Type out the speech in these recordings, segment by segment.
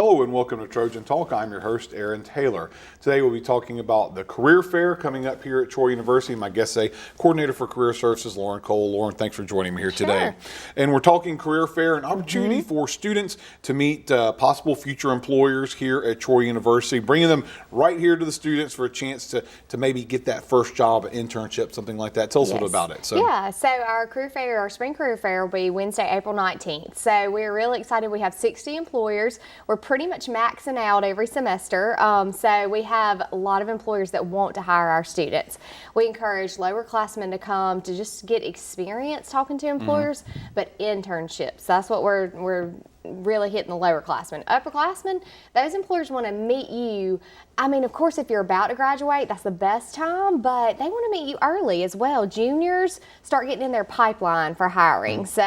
Hello and welcome to Trojan Talk. I'm your host, Aaron Taylor. Today we'll be talking about the career fair coming up here at Troy University. My guest today, Coordinator for Career Services, Lauren Cole. Lauren, thanks for joining me here today. And we're talking career fair, an opportunity for students to meet possible future employers here at Troy University, bringing them right here to the students for a chance to maybe get that first job, an internship, something like that. Tell us a little about it. So our career fair, our spring career fair will be Wednesday, April 19th. So we're really excited. We have 60 employers. We're pretty much maxing out every semester. So we have a lot of employers that want to hire our students. We encourage lower classmen to come to just get experience talking to employers, but internships. That's what we're really hitting the lower classmen. Upperclassmen, those employers want to meet you. I mean, of course, if you're about to graduate, that's the best time, but they want to meet you early as well. Juniors start getting in their pipeline for hiring. So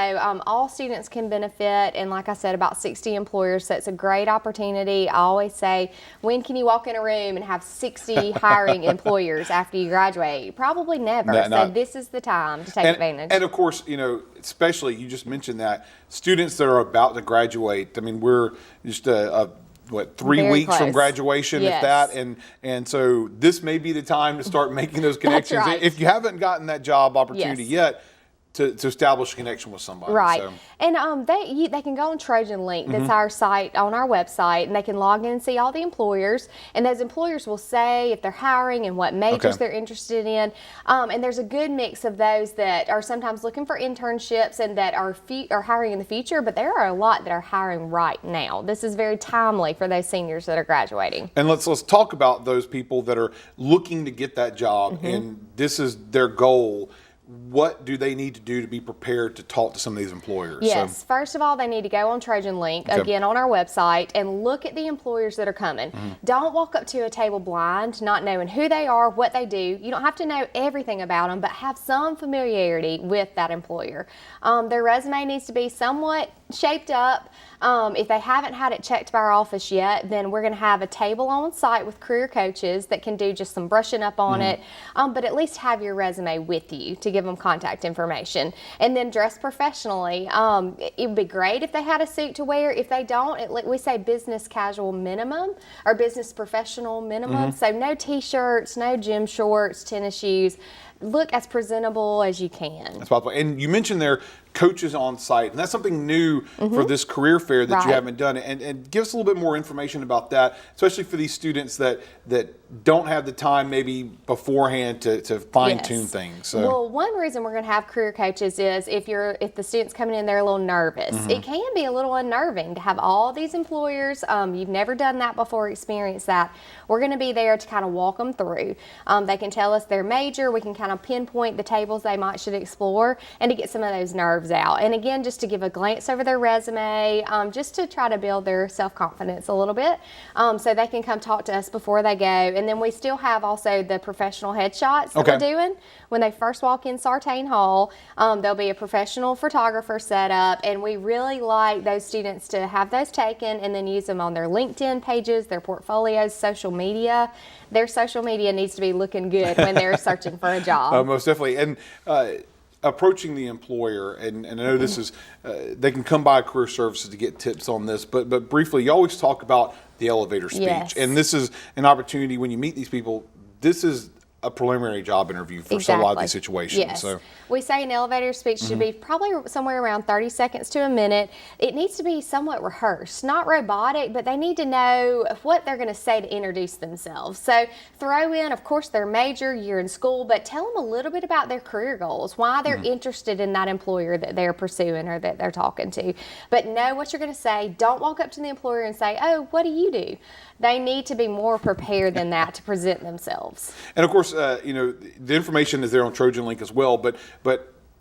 all students can benefit, and like I said, about 60 employers, so it's a great opportunity. I always say, when can you walk in a room and have 60 hiring employers after you graduate? Probably never. So this is the time to take advantage. And of course, you know, especially, you just mentioned that, students that are about to graduate, I mean, we're just 3 weeks from graduation, if that, and so this may be the time to start making those connections. That's right. If you haven't gotten that job opportunity yet, to establish a connection with somebody. Right. So. And they can go on Trojan Link. That's our site on our website, and they can log in and see all the employers. And those employers will say if they're hiring and what majors they're interested in. And there's a good mix of those that are sometimes looking for internships and that are hiring in the future, but there are a lot that are hiring right now. This is very timely for those seniors that are graduating. And let's talk about those people that are looking to get that job, and this is their goal. What do they need to do to be prepared to talk to some of these employers? Yes, first of all, they need to go on Trojan Link, again on our website, and look at the employers that are coming. Don't walk up to a table blind, not knowing who they are, what they do. You don't have to know everything about them, but have some familiarity with that employer. Their resume needs to be somewhat shaped up. If they haven't had it checked by our office yet, then we're going to have a table on site with career coaches that can do just some brushing up on it, but at least have your resume with you to give them contact information. And then dress professionally. It would be great if they had a suit to wear. If they don't, we say business casual minimum or business professional minimum. So no t-shirts, no gym shorts, tennis shoes. Look as presentable as you can. That's possible. And you mentioned there coaches on site, and that's something new for this career fair that you haven't done. And give us a little bit more information about that, especially for these students that don't have the time maybe beforehand to fine tune things. So. Well, one reason we're going to have career coaches is if the student's coming in, they're a little nervous. It can be a little unnerving to have all these employers. You've never done that before, experienced that. We're going to be there to kind of walk them through. They can tell us their major. We can kind of pinpoint the tables they should explore, and to get some of those nerves out. And again, just to give a glance over their resume, just to try to build their self-confidence a little bit, so they can come talk to us before they go. And then we still have also the professional headshots that we're doing. When they first walk in Sartain Hall, there'll be a professional photographer set up, and we really like those students to have those taken and then use them on their LinkedIn pages, their portfolios, social media. Their social media needs to be looking good when they're searching for a job. Most definitely. And approaching the employer, and I know this is, they can come by Career Services to get tips on this, but briefly, you always talk about the elevator speech. And this is an opportunity when you meet these people, this is a preliminary job interview for a lot of these situations. Yes. So we say an elevator speech should be probably somewhere around 30 seconds to a minute. It needs to be somewhat rehearsed, not robotic, but they need to know what they're going to say to introduce themselves. So throw in, of course, their major, year in school, but tell them a little bit about their career goals, why they're interested in that employer that they're pursuing or that they're talking to. But know what you're going to say. Don't walk up to the employer and say, oh, what do you do? They need to be more prepared than that to present themselves. And of course, you know, the information is there on Trojan Link as well, but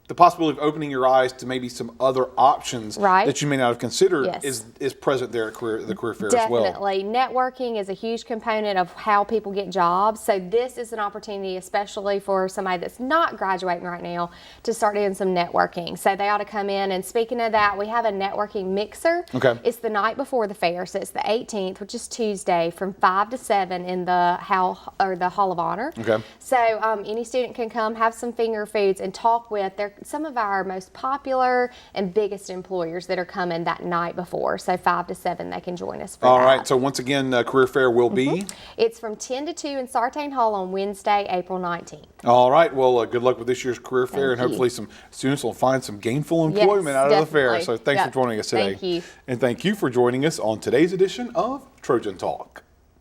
the possibility of opening your eyes to maybe some other options that you may not have considered is present there at the career fair as well. Definitely. Networking is a huge component of how people get jobs. So this is an opportunity, especially for somebody that's not graduating right now, to start doing some networking. So they ought to come in. And speaking of that, we have a networking mixer. It's the night before the fair, so it's the 18th, which is Tuesday, from 5 to 7 in the Hall of Honor. So any student can come, have some finger foods, and talk with their they're some of our most popular and biggest employers that are coming that night before. So 5 to 7, they can join us for All that. right. So once again, career fair will be? It's from 10 to 2 in Sartain Hall on Wednesday, April 19th. All right. Well, good luck with this year's career fair, and you. hopefully some students will find some gainful employment out of the fair. definitely. So thanks for Yep. joining us today. Thank you. And thank you for joining us on today's edition of Trojan Talk.